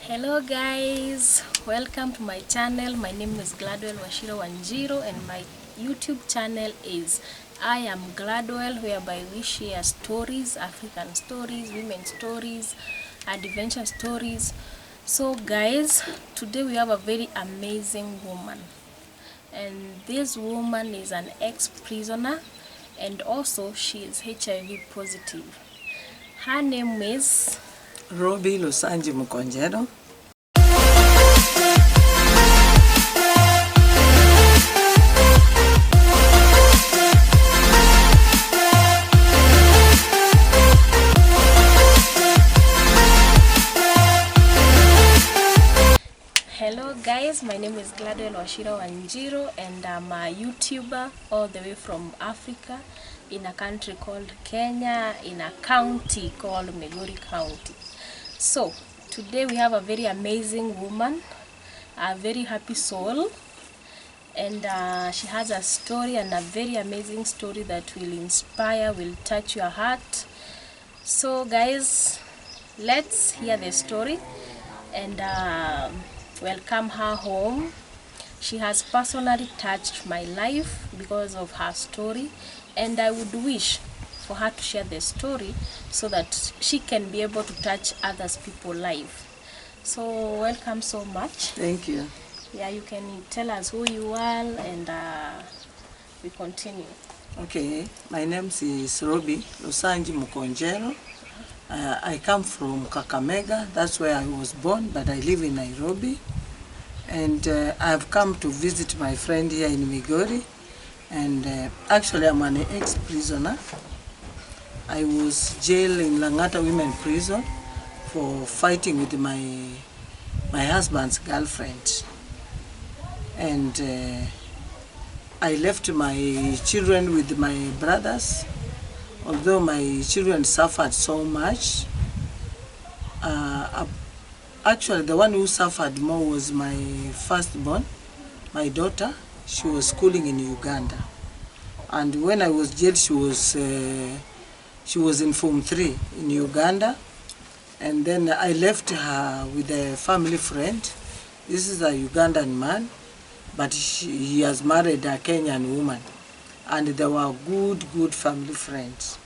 Hello guys, welcome to my channel. My name is Gladwell Washira Wanjiro and my YouTube channel is I Am Gladwell, whereby we share stories, African stories, women stories, adventure stories. So guys, today we have a very amazing woman, and this woman is an ex-prisoner and also she is HIV positive. Her name is Robi Lusanji Mukonjero. Hello guys, my name is Gladwell Washira Wanjiro and I'm a YouTuber all the way from Africa in a country called Kenya, in a county called Migori County. So today we have a very amazing woman, a very happy soul, and she has a story, and a very amazing story that will inspire, will touch your heart. So guys, let's hear the story and welcome her home. She has personally touched my life because of her story, and I would wish for her to share the story so that she can be able to touch others people's life. So welcome so much. Thank you. Yeah, you can tell us who you are and we continue. Okay, my name is Robi Lusanji Mukonjero. I come from Kakamega, that's where I was born, but I live in Nairobi. And I've come to visit my friend here in Migori. And actually I'm an ex-prisoner. I was jailed in Langata Women Prison for fighting with my husband's girlfriend. And I left my children with my brothers. Although my children suffered so much, actually the one who suffered more was my firstborn, my daughter. She was schooling in Uganda. And when I was jailed, she was in Form 3 in Uganda. And then I left her with a family friend. This is a Ugandan man, but he has married a Kenyan woman. And they were good family friends.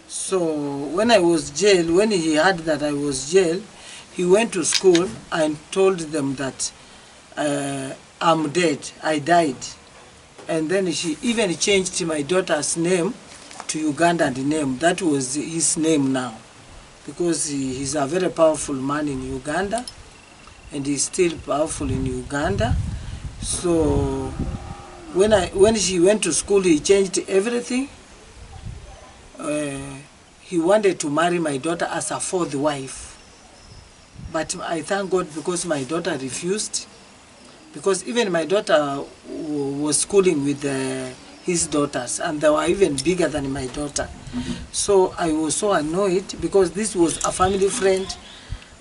So when I was jailed, when he heard that I was jailed, he went to school and told them that I'm dead, I died. And then she even changed my daughter's name to Ugandan name. That was his name now, because he's a very powerful man in Uganda, and he's still powerful in Uganda. So when she went to school, he changed everything. He wanted to marry my daughter as a fourth wife. But I thank God because my daughter refused. Because even my daughter was schooling with his daughters, and they were even bigger than my daughter. So I was so annoyed because this was a family friend.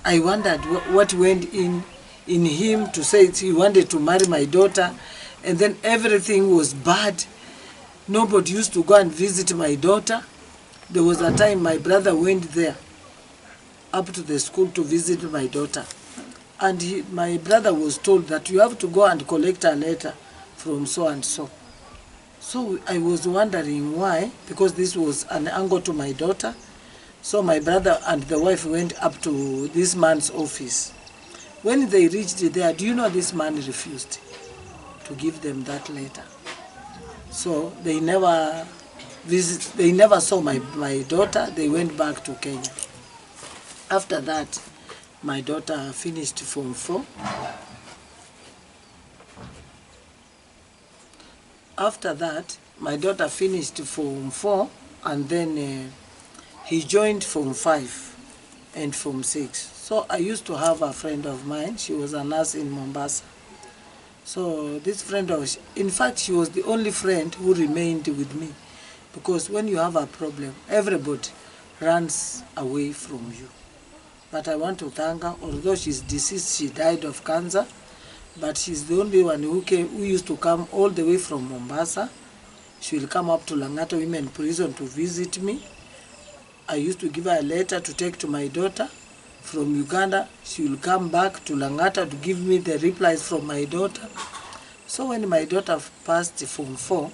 I wondered what went in him to say he wanted to marry my daughter. And then everything was bad. Nobody used to go and visit my daughter. There was a time my brother went there up to the school to visit my daughter. And my brother was told that you have to go and collect a letter from so and so. So I was wondering why, because this was an uncle to my daughter. So my brother and the wife went up to this man's office. When they reached there, do you know this man refused to give them that letter? So they never saw my daughter. They went back to Kenya. After that, my daughter finished Form 4. After that, my daughter finished Form 4, and then he joined Form 5 and Form 6. So I used to have a friend of mine. She was a nurse in Mombasa. So this friend in fact, she was the only friend who remained with me, because when you have a problem, everybody runs away from you. But I want to thank her. Although she's deceased, she died of cancer, but she's the only one who used to come all the way from Mombasa. She will come up to Langata Women Prison to visit me. I used to give her a letter to take to my daughter. from Uganda. She will come back to Langata to give me the replies from my daughter. So when my daughter passed Form 4,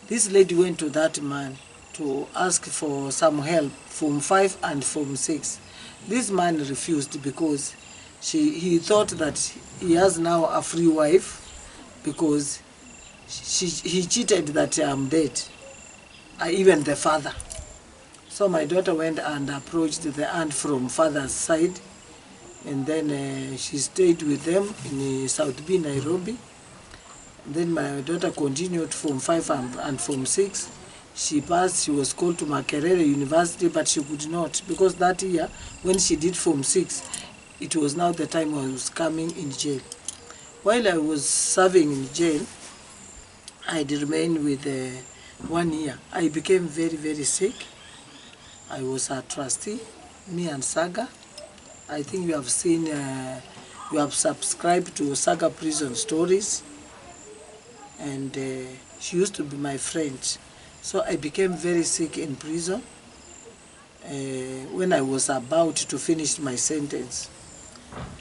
this lady went to that man to ask for some help, Form 5 and Form 6. This man refused because he thought that he has now a free wife because he cheated that I'm dead, even the father. So my daughter went and approached the aunt from father's side, and then she stayed with them in South B, Nairobi. Then my daughter continued Form 5 and Form 6. She passed, she was called to Makerere University, but she could not, because that year, when she did Form 6, it was now the time I was coming in jail. While I was serving in jail, I did remain with 1 year. I became very, very sick. I was a trustee, me and Saga. I think you have seen, you have subscribed to Saga Prison Stories, and she used to be my friend. So I became very sick in prison when I was about to finish my sentence.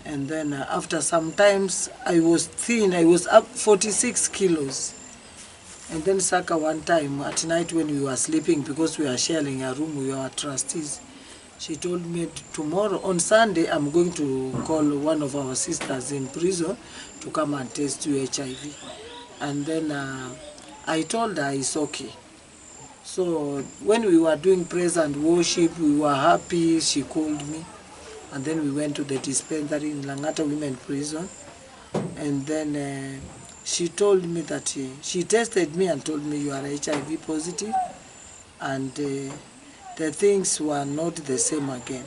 And then after some times, I was thin. I was up 46 kilos. And then Saka one time at night when we were sleeping, because we were sharing a room, we were trustees, she told me, tomorrow, on Sunday, I'm going to call one of our sisters in prison to come and test you HIV. And then I told her it's okay. So when we were doing praise and worship, we were happy. She called me, and then we went to the dispensary in Langata Women Prison. And then she told me that she tested me and told me you are HIV positive, and the things were not the same again.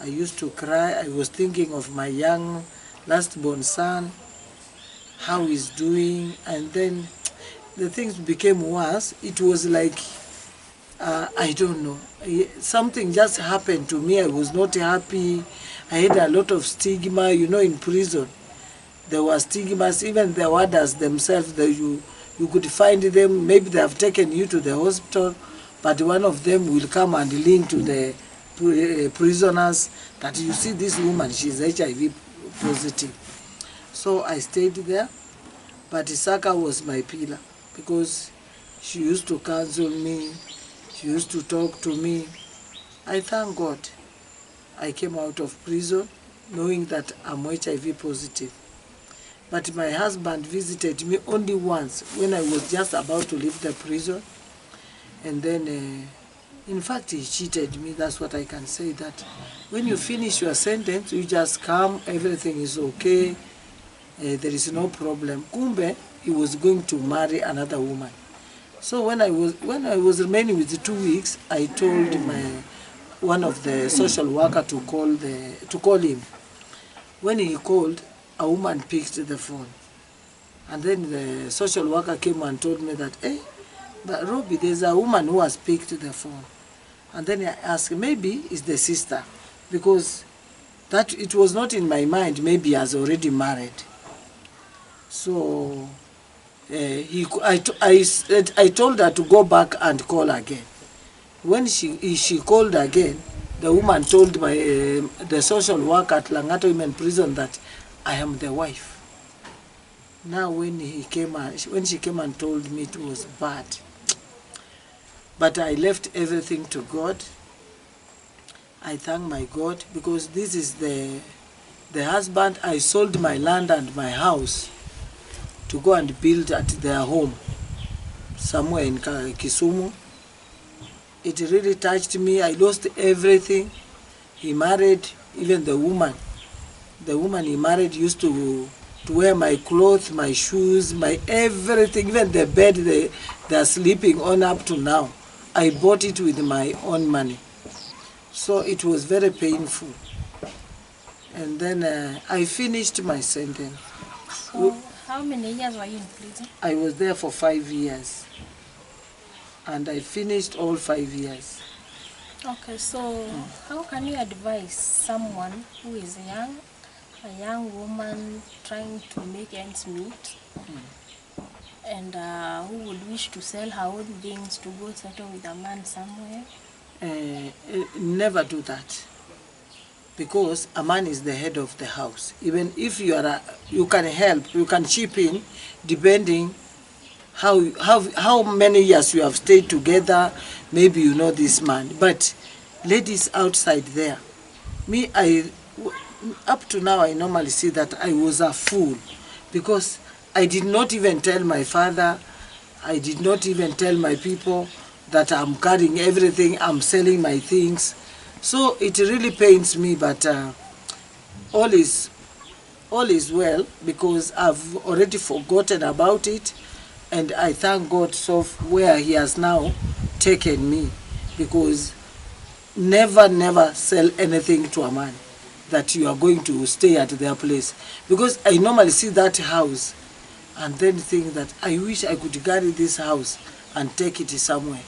I used to cry. I was thinking of my young last-born son, how he's doing, and then the things became worse. It was like, I don't know, something just happened to me. I was not happy. I had a lot of stigma, in prison. There were stigmas, even the warders themselves, that you could find them, maybe they have taken you to the hospital, but one of them will come and link to the prisoners that you see this woman, she's HIV positive. So I stayed there, but Isaka was my pillar, because she used to counsel me, she used to talk to me. I thank God I came out of prison knowing that I'm HIV positive. But my husband visited me only once when I was just about to leave the prison. And then, in fact, he cheated me. That's what I can say, that when you finish your sentence, you just come, everything is okay, there is no problem. Kumbe, he was going to marry another woman. So when I was remaining with the 2 weeks, I told one of the social worker to call him. When he called, a woman picked the phone. And then the social worker came and told me that, but Robbie, there's a woman who has picked the phone. And then I asked, maybe it's the sister, because that it was not in my mind, maybe he has already married. So I told her to go back and call again. When she called again, the woman told the social worker at Langata Women Prison that I am the wife. Now when she came and told me, it was bad. But I left everything to God. I thank my God, because this is the husband. I sold my land and my house to go and build at their home somewhere in Kisumu. It really touched me. I lost everything. He married, even the woman. The woman he married used to wear my clothes, my shoes, my everything, even the bed they're sleeping on up to now. I bought it with my own money. So it was very painful. And then I finished my sentence. So how many years were you in prison? I was there for 5 years. And I finished all 5 years. Okay, so how can you advise someone who is young, a young woman trying to make ends meet, and who would wish to sell her own things to go settle with a man somewhere? Never do that. because a man is the head of the house. Even if you can help, you can chip in, depending how many years you have stayed together. Maybe you know this man, but ladies outside there, me, up to now, I normally see that I was a fool, because I did not even tell my father, I did not even tell my people that I'm carrying everything, I'm selling my things. So it really pains me, but all is well, because I've already forgotten about it, and I thank God so where He has now taken me, because never sell anything to a man that you are going to stay at their place, because I normally see that house and then think that I wish I could carry this house and take it somewhere,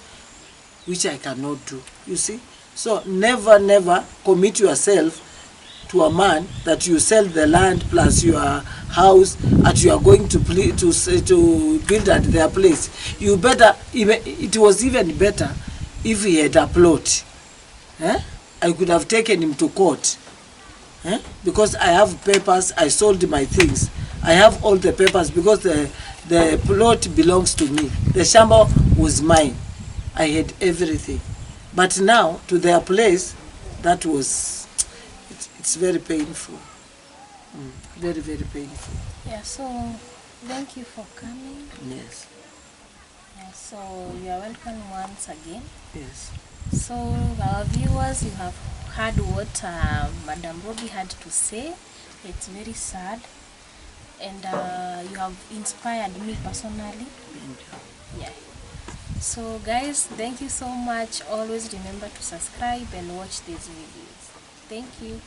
which I cannot do, you see. So never commit yourself to a man that you sell the land plus your house and you are going to build at their place. You better, it was even better if he had a plot. I could have taken him to court, because I have papers, I sold my things, I have all the papers, because the plot belongs to me, the shamba was mine, I had everything. But now to their place, that was, it's very painful. Very painful. Yeah, so thank you for coming. Yes. Yeah, so you are welcome once again. Yes. So our viewers, you have heard what Madam Robbie had to say. It's very sad, and you have inspired me personally. Thank you. Yeah. So guys, thank you so much. Always remember to subscribe and watch these videos. Thank you.